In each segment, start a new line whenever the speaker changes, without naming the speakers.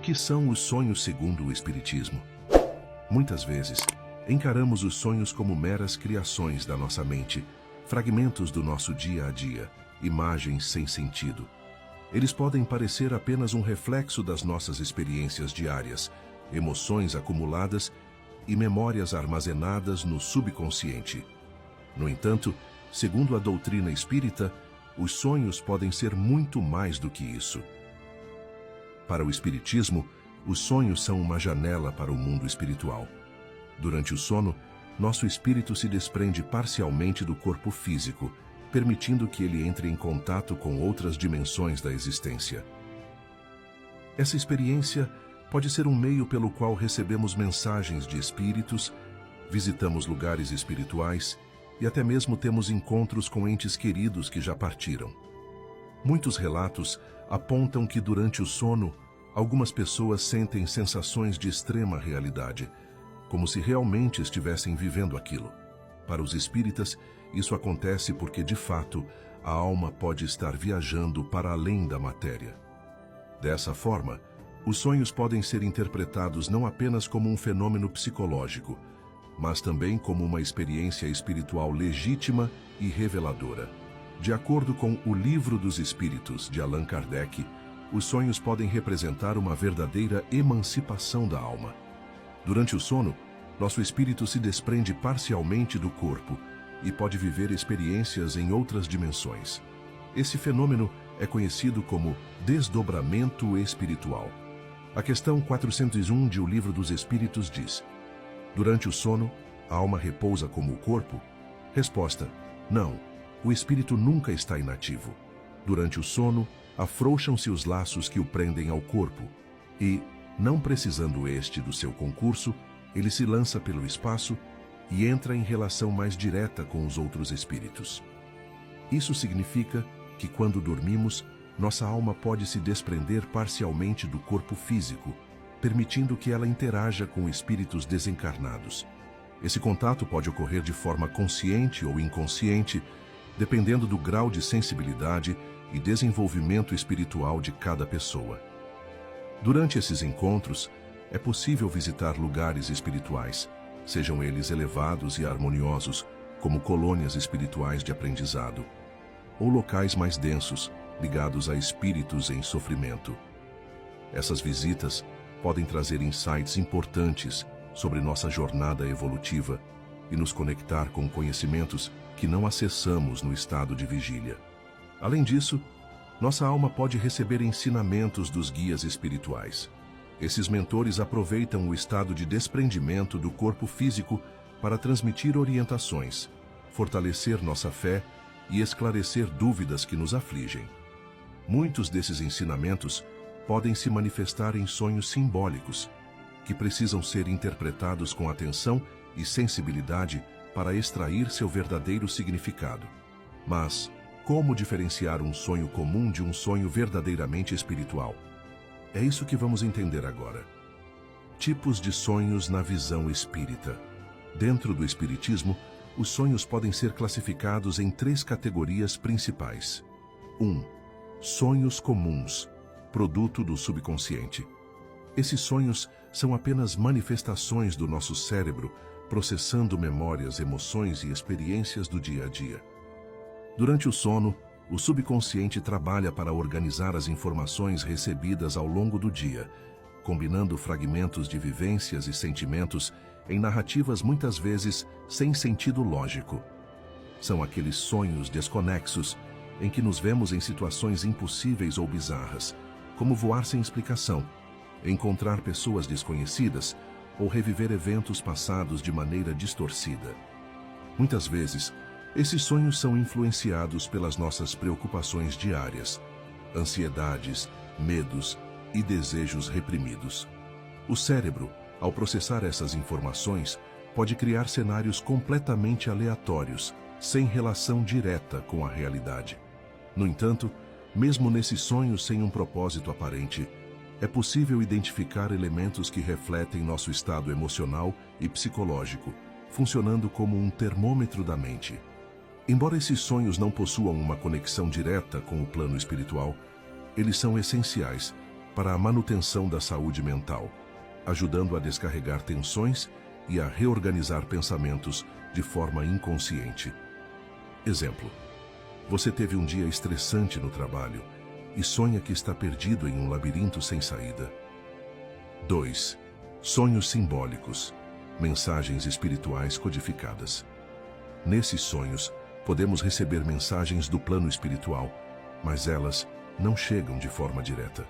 O que são os sonhos segundo o Espiritismo? Muitas vezes, encaramos os sonhos como meras criações da nossa mente, fragmentos do nosso dia a dia, imagens sem sentido. Eles podem parecer apenas um reflexo das nossas experiências diárias, emoções acumuladas e memórias armazenadas no subconsciente. No entanto, segundo a doutrina espírita, os sonhos podem ser muito mais do que isso. Para o Espiritismo, os sonhos são uma janela para o mundo espiritual. Durante o sono, nosso espírito se desprende parcialmente do corpo físico, permitindo que ele entre em contato com outras dimensões da existência. Essa experiência pode ser um meio pelo qual recebemos mensagens de espíritos, visitamos lugares espirituais e até mesmo temos encontros com entes queridos que já partiram. Muitos relatos apontam que durante o sono, algumas pessoas sentem sensações de extrema realidade, como se realmente estivessem vivendo aquilo. Para os espíritas, isso acontece porque, de fato, a alma pode estar viajando para além da matéria. Dessa forma, os sonhos podem ser interpretados não apenas como um fenômeno psicológico, mas também como uma experiência espiritual legítima e reveladora. De acordo com O Livro dos Espíritos, de Allan Kardec, os sonhos podem representar uma verdadeira emancipação da alma. Durante o sono, nosso espírito se desprende parcialmente do corpo e pode viver experiências em outras dimensões. Esse fenômeno é conhecido como desdobramento espiritual. A questão 401 de O Livro dos Espíritos diz: durante o sono, a alma repousa como o corpo? Resposta: não. O espírito nunca está inativo. Durante o sono, afrouxam-se os laços que o prendem ao corpo e, não precisando este do seu concurso, ele se lança pelo espaço e entra em relação mais direta com os outros espíritos. Isso significa que, quando dormimos, nossa alma pode se desprender parcialmente do corpo físico, permitindo que ela interaja com espíritos desencarnados. Esse contato pode ocorrer de forma consciente ou inconsciente, dependendo do grau de sensibilidade e desenvolvimento espiritual de cada pessoa. Durante esses encontros, é possível visitar lugares espirituais, sejam eles elevados e harmoniosos, como colônias espirituais de aprendizado, ou locais mais densos, ligados a espíritos em sofrimento. Essas visitas podem trazer insights importantes sobre nossa jornada evolutiva e nos conectar com conhecimentos que não acessamos no estado de vigília. Além disso, nossa alma pode receber ensinamentos dos guias espirituais. Esses mentores aproveitam o estado de desprendimento do corpo físico para transmitir orientações, fortalecer nossa fé e esclarecer dúvidas que nos afligem. Muitos desses ensinamentos podem se manifestar em sonhos simbólicos, que precisam ser interpretados com atenção e sensibilidade para extrair seu verdadeiro significado. Mas, como diferenciar um sonho comum de um sonho verdadeiramente espiritual? É isso que vamos entender agora. Tipos de sonhos na visão espírita. Dentro do Espiritismo, os sonhos podem ser classificados em 3 categorias principais. 1. Sonhos comuns, produto do subconsciente. Esses sonhos são apenas manifestações do nosso cérebro, processando memórias, emoções e experiências do dia a dia. Durante o sono, o subconsciente trabalha para organizar as informações recebidas ao longo do dia, combinando fragmentos de vivências e sentimentos em narrativas muitas vezes sem sentido lógico. São aqueles sonhos desconexos em que nos vemos em situações impossíveis ou bizarras, como voar sem explicação, encontrar pessoas desconhecidas ou reviver eventos passados de maneira distorcida. Muitas vezes, esses sonhos são influenciados pelas nossas preocupações diárias, ansiedades, medos e desejos reprimidos. O cérebro, ao processar essas informações, pode criar cenários completamente aleatórios, sem relação direta com a realidade. No entanto, mesmo nesses sonhos sem um propósito aparente, é possível identificar elementos que refletem nosso estado emocional e psicológico, funcionando como um termômetro da mente. Embora esses sonhos não possuam uma conexão direta com o plano espiritual, eles são essenciais para a manutenção da saúde mental, ajudando a descarregar tensões e a reorganizar pensamentos de forma inconsciente. Exemplo: você teve um dia estressante no trabalho e sonha que está perdido em um labirinto sem saída. 2. Sonhos simbólicos, mensagens espirituais codificadas. Nesses sonhos, podemos receber mensagens do plano espiritual, mas elas não chegam de forma direta.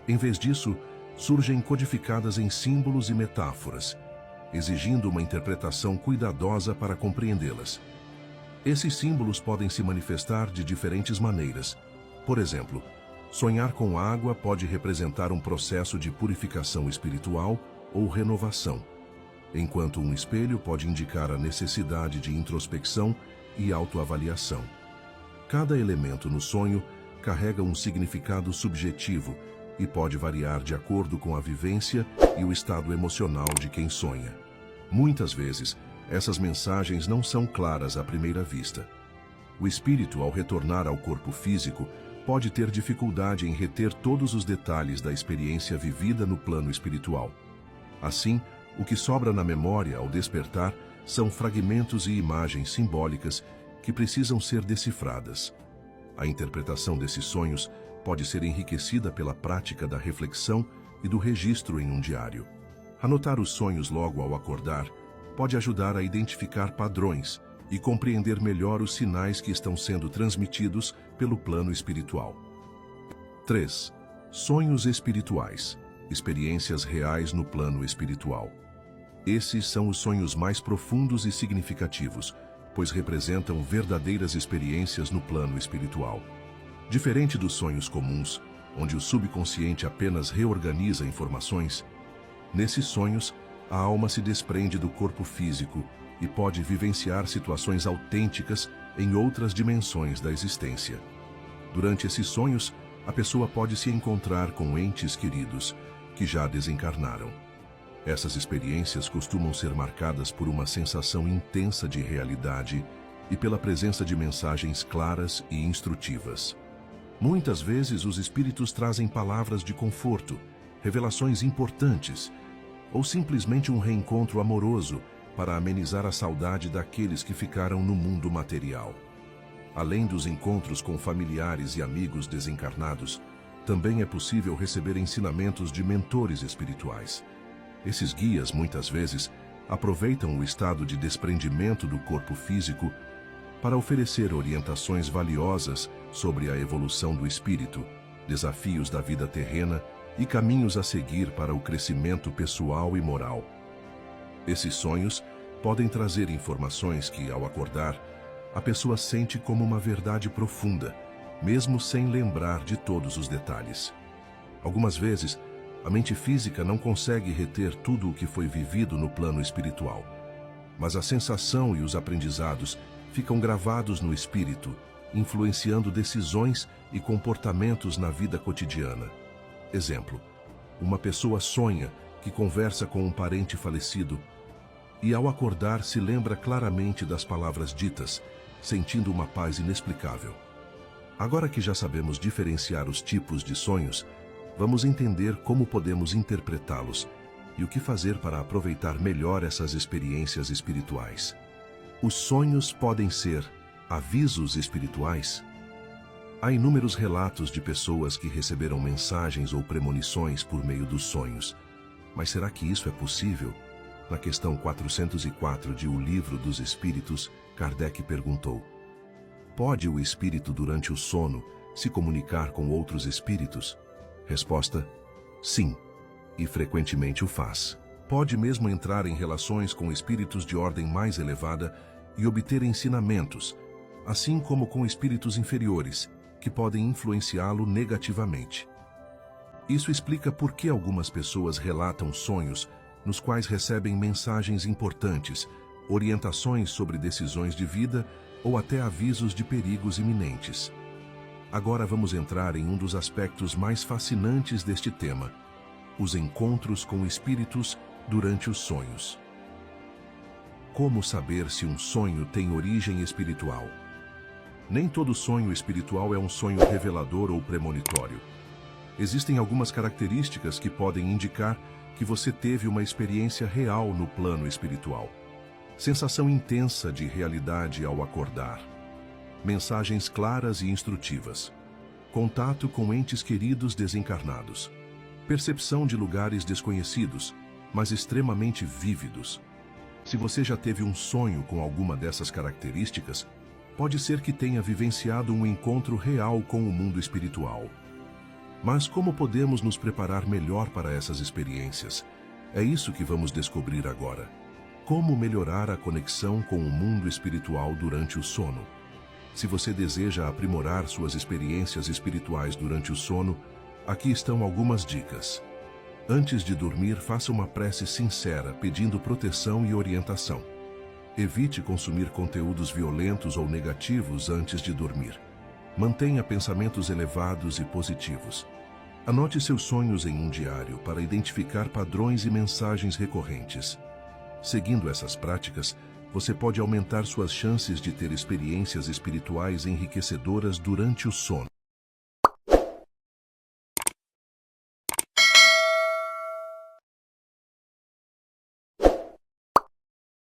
Em vez disso, surgem codificadas em símbolos e metáforas, exigindo uma interpretação cuidadosa para compreendê-las. Esses símbolos podem se manifestar de diferentes maneiras. Por exemplo, sonhar com água pode representar um processo de purificação espiritual ou renovação, enquanto um espelho pode indicar a necessidade de introspecção e autoavaliação. Cada elemento no sonho carrega um significado subjetivo e pode variar de acordo com a vivência e o estado emocional de quem sonha. Muitas vezes, essas mensagens não são claras à primeira vista. O espírito, ao retornar ao corpo físico, pode ter dificuldade em reter todos os detalhes da experiência vivida no plano espiritual. Assim, o que sobra na memória ao despertar são fragmentos e imagens simbólicas que precisam ser decifradas. A interpretação desses sonhos pode ser enriquecida pela prática da reflexão e do registro em um diário. Anotar os sonhos logo ao acordar pode ajudar a identificar padrões e compreender melhor os sinais que estão sendo transmitidos pelo plano espiritual. 3. Sonhos espirituais, experiências reais no plano espiritual. Esses são os sonhos mais profundos e significativos, pois representam verdadeiras experiências no plano espiritual. Diferente dos sonhos comuns, onde o subconsciente apenas reorganiza informações, nesses sonhos, a alma se desprende do corpo físico e pode vivenciar situações autênticas em outras dimensões da existência. Durante esses sonhos, a pessoa pode se encontrar com entes queridos que já desencarnaram. Essas experiências costumam ser marcadas por uma sensação intensa de realidade e pela presença de mensagens claras e instrutivas. Muitas vezes, os espíritos trazem palavras de conforto, revelações importantes, ou simplesmente um reencontro amoroso para amenizar a saudade daqueles que ficaram no mundo material. Além dos encontros com familiares e amigos desencarnados, também é possível receber ensinamentos de mentores espirituais. Esses guias, muitas vezes, aproveitam o estado de desprendimento do corpo físico para oferecer orientações valiosas sobre a evolução do espírito, desafios da vida terrena e caminhos a seguir para o crescimento pessoal e moral. Esses sonhos podem trazer informações que, ao acordar, a pessoa sente como uma verdade profunda, mesmo sem lembrar de todos os detalhes. Algumas vezes, a mente física não consegue reter tudo o que foi vivido no plano espiritual, mas a sensação e os aprendizados ficam gravados no espírito, influenciando decisões e comportamentos na vida cotidiana. Exemplo: uma pessoa sonha que conversa com um parente falecido e, ao acordar, se lembra claramente das palavras ditas, sentindo uma paz inexplicável. Agora que já sabemos diferenciar os tipos de sonhos, vamos entender como podemos interpretá-los e o que fazer para aproveitar melhor essas experiências espirituais. Os sonhos podem ser avisos espirituais? Há inúmeros relatos de pessoas que receberam mensagens ou premonições por meio dos sonhos. Mas será que isso é possível? Na questão 404 de O Livro dos Espíritos, Kardec perguntou: pode o espírito durante o sono se comunicar com outros espíritos? Resposta: sim, e frequentemente o faz. Pode mesmo entrar em relações com espíritos de ordem mais elevada e obter ensinamentos, assim como com espíritos inferiores, que podem influenciá-lo negativamente. Isso explica por que algumas pessoas relatam sonhos nos quais recebem mensagens importantes, orientações sobre decisões de vida ou até avisos de perigos iminentes. Agora vamos entrar em um dos aspectos mais fascinantes deste tema: os encontros com espíritos durante os sonhos. Como saber se um sonho tem origem espiritual? Nem todo sonho espiritual é um sonho revelador ou premonitório. Existem algumas características que podem indicar que você teve uma experiência real no plano espiritual. Sensação intensa de realidade ao acordar. Mensagens claras e instrutivas. Contato com entes queridos desencarnados. Percepção de lugares desconhecidos, mas extremamente vívidos. Se você já teve um sonho com alguma dessas características, pode ser que tenha vivenciado um encontro real com o mundo espiritual. Mas como podemos nos preparar melhor para essas experiências? É isso que vamos descobrir agora. Como melhorar a conexão com o mundo espiritual durante o sono? Se você deseja aprimorar suas experiências espirituais durante o sono, aqui estão algumas dicas. Antes de dormir, faça uma prece sincera pedindo proteção e orientação. Evite consumir conteúdos violentos ou negativos antes de dormir. Mantenha pensamentos elevados e positivos. Anote seus sonhos em um diário para identificar padrões e mensagens recorrentes. Seguindo essas práticas, você pode aumentar suas chances de ter experiências espirituais enriquecedoras durante o sono.